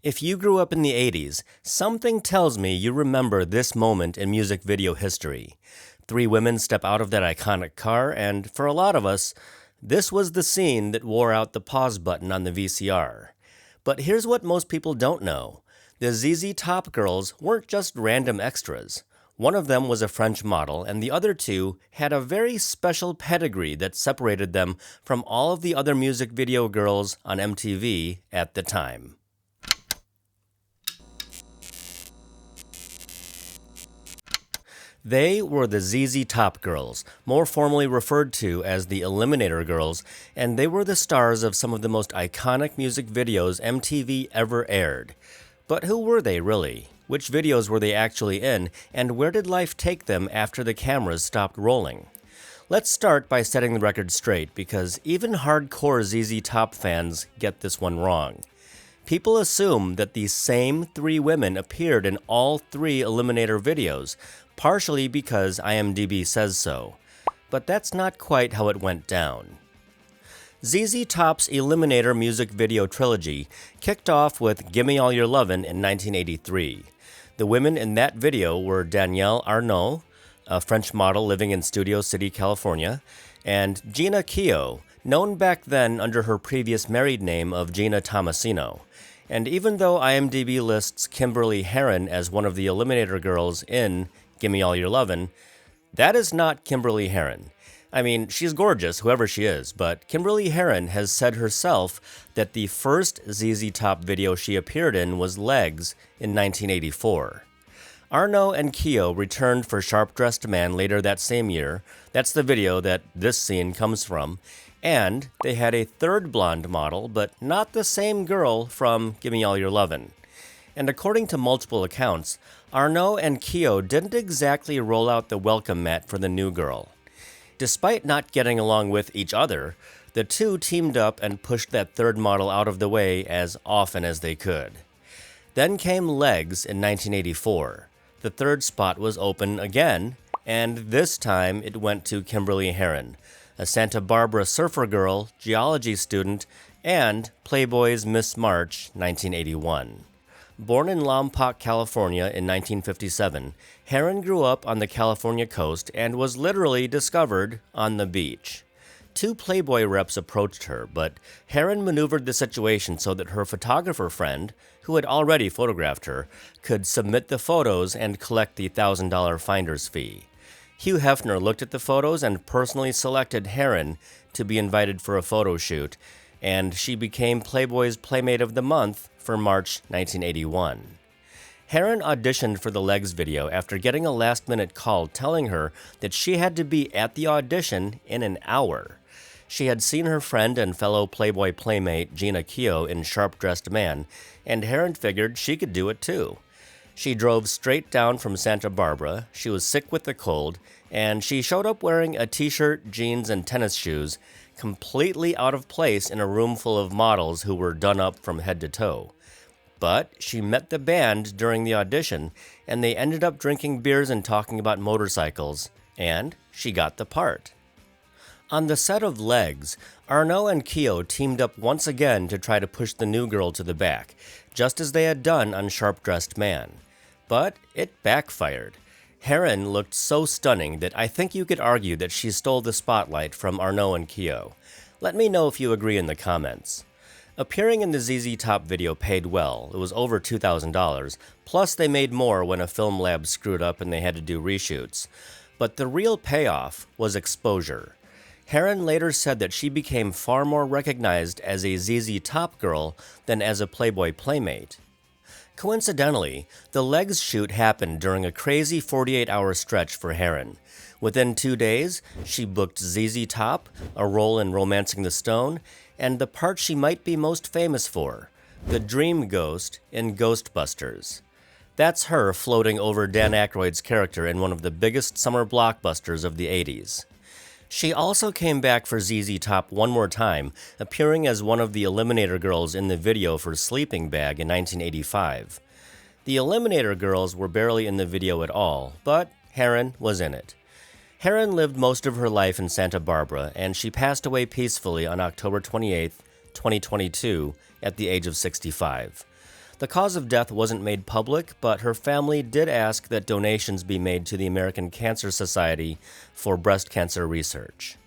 If you grew up in the 80s, something tells me you remember this moment in music video history. Three women step out of that iconic car, and for a lot of us, this was the scene that wore out the pause button on the VCR. But here's what most people don't know. The ZZ Top girls weren't just random extras. One of them was a French model, and the other two had a very special pedigree that separated them from all of the other music video girls on MTV at the time. They were the ZZ Top Girls, more formally referred to as the Eliminator Girls, and they were the stars of some of the most iconic music videos MTV ever aired. But who were they really? Which videos were they actually in, and where did life take them after the cameras stopped rolling? Let's start by setting the record straight, because even hardcore ZZ Top fans get this one wrong. People assume that these same three women appeared in all three Eliminator videos, partially because IMDb says so. But that's not quite how it went down. ZZ Top's Eliminator music video trilogy kicked off with Gimme All Your Lovin in 1983. The women in that video were Danièle Arnaud, a French model living in Studio City, California, and Jeana Keough, known back then under her previous married name of Jeana Tomasino. And even though IMDb lists Kymberly Herrin as one of the Eliminator girls in Gimme All Your Lovin', that is not Kymberly Herrin. I mean, she's gorgeous, whoever she is, but Kymberly Herrin has said herself that the first ZZ Top video she appeared in was Legs in 1984. Arnaud and Keough returned for Sharp Dressed Man later that same year. That's the video that this scene comes from. And they had a third blonde model, but not the same girl from Gimme All Your Lovin'. And according to multiple accounts, Arnaud and Keough didn't exactly roll out the welcome mat for the new girl. Despite not getting along with each other, the two teamed up and pushed that third model out of the way as often as they could. Then came Legs in 1984. The third spot was open again, and this time it went to Kymberly Herrin, a Santa Barbara surfer girl, geology student, and Playboy's Miss March 1981. Born in Lompoc, California in 1957, Herrin grew up on the California coast and was literally discovered on the beach. Two Playboy reps approached her, but Herrin maneuvered the situation so that her photographer friend, who had already photographed her, could submit the photos and collect the $1,000 finder's fee. Hugh Hefner looked at the photos and personally selected Herrin to be invited for a photo shoot, and she became Playboy's Playmate of the Month for March 1981. Herrin auditioned for the Legs video after getting a last-minute call telling her that she had to be at the audition in an hour. She had seen her friend and fellow Playboy playmate Jeana Keough in Sharp Dressed Man, and Herrin figured she could do it too. She drove straight down from Santa Barbara, she was sick with the cold, and she showed up wearing a t-shirt, jeans, and tennis shoes, completely out of place in a room full of models who were done up from head to toe. But she met the band during the audition, and they ended up drinking beers and talking about motorcycles, and she got the part. On the set of Legs, Arnaud and Keough teamed up once again to try to push the new girl to the back, just as they had done on Sharp Dressed Man. But it backfired. Herrin looked so stunning that I think you could argue that she stole the spotlight from Arnaud and Keough. Let me know if you agree in the comments. Appearing in the ZZ Top video paid well. It was over $2,000, plus they made more when a film lab screwed up and they had to do reshoots. But the real payoff was exposure. Herrin later said that she became far more recognized as a ZZ Top girl than as a Playboy playmate. Coincidentally, the Legs shoot happened during a crazy 48-hour stretch for Herrin. Within 2 days, she booked ZZ Top, a role in Romancing the Stone, and the part she might be most famous for, the Dream Ghost in Ghostbusters. That's her floating over Dan Aykroyd's character in one of the biggest summer blockbusters of the 80s. She also came back for ZZ Top one more time, appearing as one of the Eliminator girls in the video for Sleeping Bag in 1985. The Eliminator girls were barely in the video at all, but Herrin was in it. Herrin lived most of her life in Santa Barbara, and she passed away peacefully on October 28, 2022, at the age of 65. The The cause of death wasn't made public, but her family did ask that donations be made to the American Cancer Society for breast cancer research.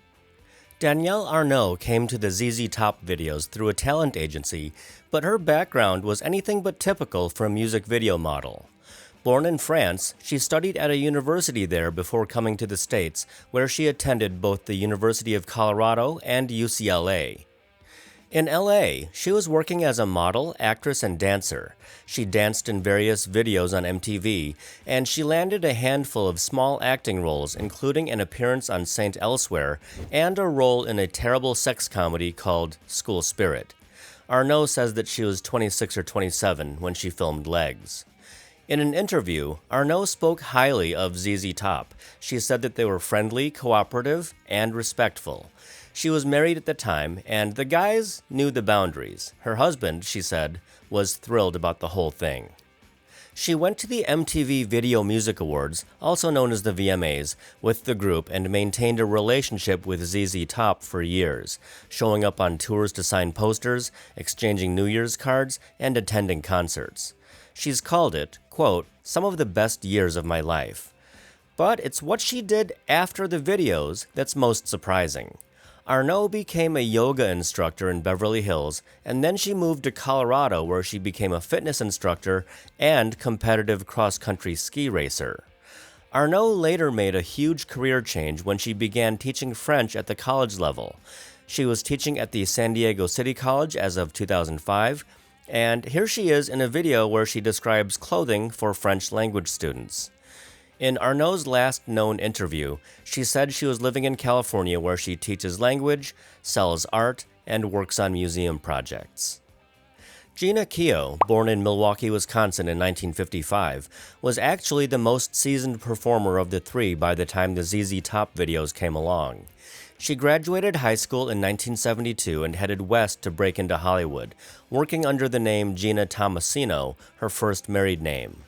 Danièle Arnaud came to the ZZ Top videos through a talent agency, but her background was anything but typical for a music video model. Born in France, she studied at a university there before coming to the States, where she attended both the University of Colorado and UCLA. In LA, she was working as a model, actress, and dancer. She danced in various videos on MTV, and she landed a handful of small acting roles, including an appearance on St. Elsewhere and a role in a terrible sex comedy called School Spirit. Arnaud says that she was 26 or 27 when she filmed Legs. In an interview, Arnaud spoke highly of ZZ Top. She said that they were friendly, cooperative, and respectful. She was married at the time, and the guys knew the boundaries. Her husband, she said, was thrilled about the whole thing. She went to the MTV Video Music Awards, also known as the VMAs, with the group and maintained a relationship with ZZ Top for years, showing up on tours to sign posters, exchanging New Year's cards, and attending concerts. She's called it, quote, some of the best years of my life. But it's what she did after the videos that's most surprising. Arnaud became a yoga instructor in Beverly Hills, and then she moved to Colorado where she became a fitness instructor and competitive cross-country ski racer. Arnaud later made a huge career change when she began teaching French at the college level. She was teaching at the San Diego City College as of 2005, and here she is in a video where she describes clothing for French language students. In Arnaud's last known interview, she said she was living in California where she teaches language, sells art, and works on museum projects. Jeana Keough, born in Milwaukee, Wisconsin in 1955, was actually the most seasoned performer of the three by the time the ZZ Top videos came along. She graduated high school in 1972 and headed west to break into Hollywood, working under the name Jeana Tomasino, her first married name.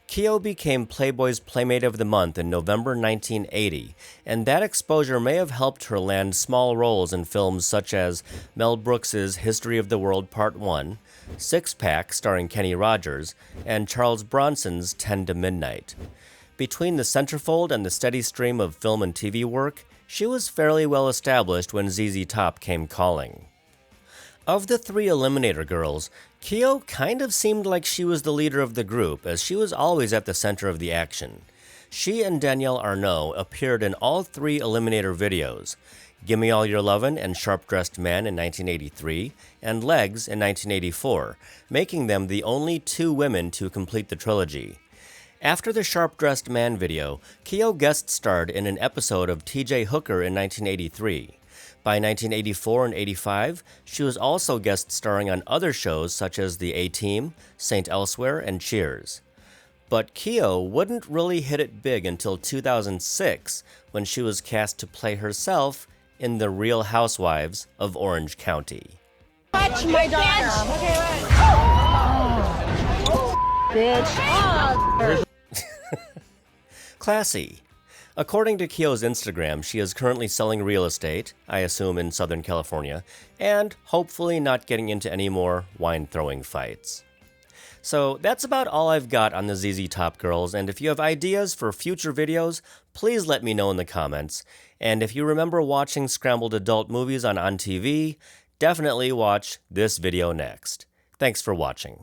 Keough became Playboy's Playmate of the Month in November 1980, and that exposure may have helped her land small roles in films such as Mel Brooks's History of the World Part 1, Six Pack starring Kenny Rogers, and Charles Bronson's 10 to Midnight. Between the centerfold and the steady stream of film and TV work, she was fairly well established when ZZ Top came calling. Of the three Eliminator girls, Keough kind of seemed like she was the leader of the group, as she was always at the center of the action. She and Danièle Arnaud appeared in all three Eliminator videos, Gimme All Your Lovin' and Sharp Dressed Man in 1983, and Legs in 1984, making them the only two women to complete the trilogy. After the Sharp Dressed Man video, Keough guest starred in an episode of T.J. Hooker in 1983. By 1984 and 85, she was also guest starring on other shows such as The A-Team, St. Elsewhere, and Cheers. But Keough wouldn't really hit it big until 2006, when she was cast to play herself in The Real Housewives of Orange County. Touch my daughter. Okay, right. Bitch. Classy. According to Keough's Instagram, she is currently selling real estate, I assume in Southern California, and hopefully not getting into any more wine-throwing fights. So that's about all I've got on the ZZ Top girls, and if you have ideas for future videos, please let me know in the comments. And if you remember watching scrambled adult movies on TV, definitely watch this video next. Thanks for watching.